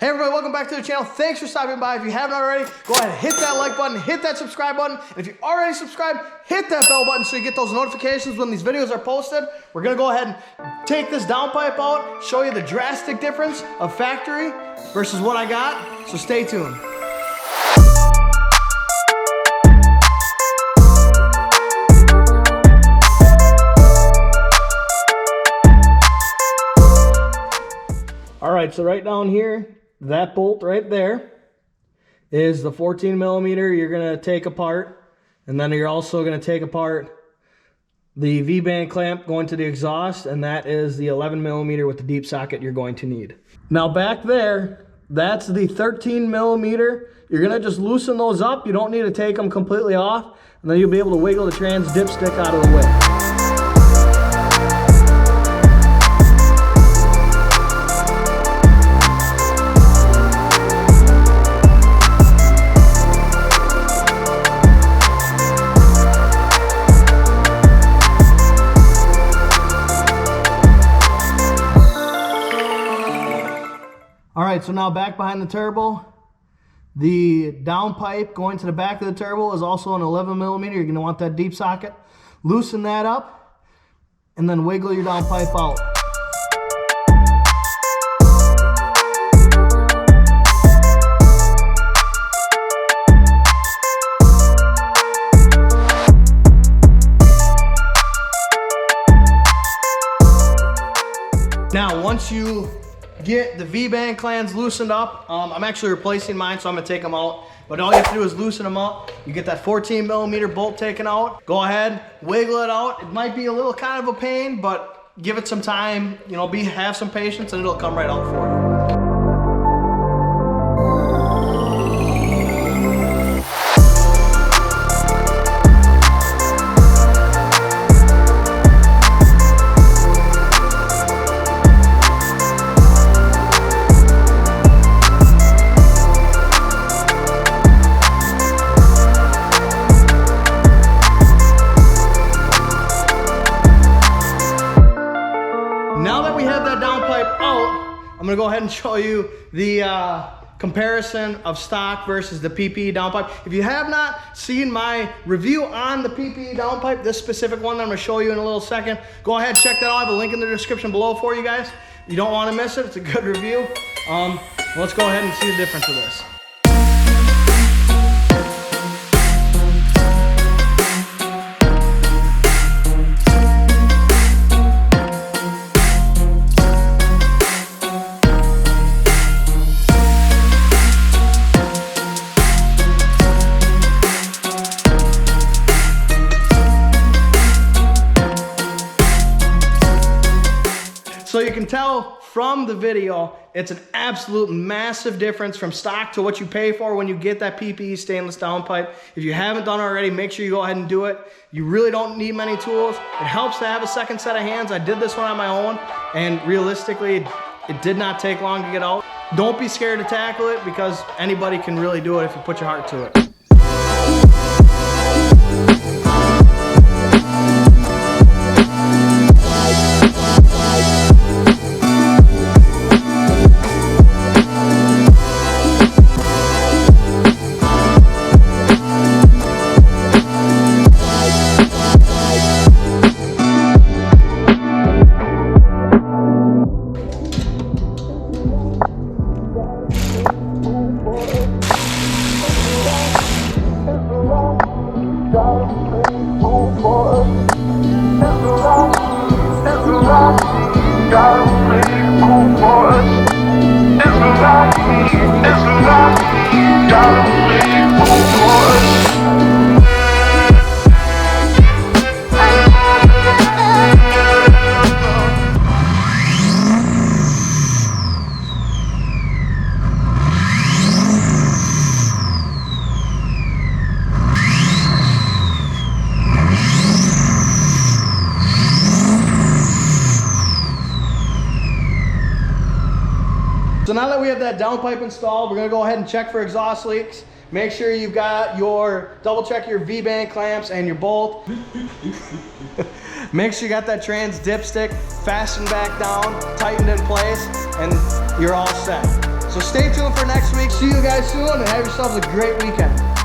Hey everybody, welcome back to the channel. Thanks for stopping by. If you haven't already, go ahead and hit that like button, hit that subscribe button. And if you already subscribed, hit that bell button so you get those notifications when these videos are posted. We're gonna go ahead and take this downpipe out, show you the drastic difference of factory versus what I got. So stay tuned. All right, so right down here, that bolt right there is the 14 millimeter you're gonna take apart, and then you're also gonna take apart the V-band clamp going to the exhaust, and that is the 11 millimeter with the deep socket you're going to need. Now back there, that's the 13 millimeter. You're gonna just loosen those up. You don't need to take them completely off, and then you'll be able to wiggle the trans dipstick out of the way. All right, so now back behind the turbo, the downpipe going to the back of the turbo is also an 11 millimeter. You're gonna want that deep socket. Loosen that up and then wiggle your downpipe out. Now, once you get the V-band clamps loosened up, I'm actually replacing mine, so I'm gonna take them out. But all you have to do is loosen them up. You get that 14 millimeter bolt taken out. Go ahead, wiggle it out. It might be a little kind of a pain, but give it some time. You know, have some patience, and it'll come right out for you. Now that we have that downpipe out, I'm gonna go ahead and show you the comparison of stock versus the PPE downpipe. If you have not seen my review on the PPE downpipe, this specific one that I'm gonna show you in a little second, go ahead, check that out. I have a link in the description below for you guys. You don't wanna miss it, it's a good review. Let's go ahead and see the difference of this. So you can tell from the video, it's an absolute massive difference from stock to what you pay for when you get that PPE stainless downpipe. If you haven't done it already, make sure you go ahead and do it. You really don't need many tools. It helps to have a second set of hands. I did this one on my own, and realistically, it did not take long to get out. Don't be scared to tackle it, because anybody can really do it if you put your heart to it. So now that we have that downpipe installed, we're gonna go ahead and check for exhaust leaks. Make sure you've got double check your V-band clamps and your bolt. Make sure you got that trans dipstick fastened back down, tightened in place, and you're all set. So stay tuned for next week. See you guys soon and have yourselves a great weekend.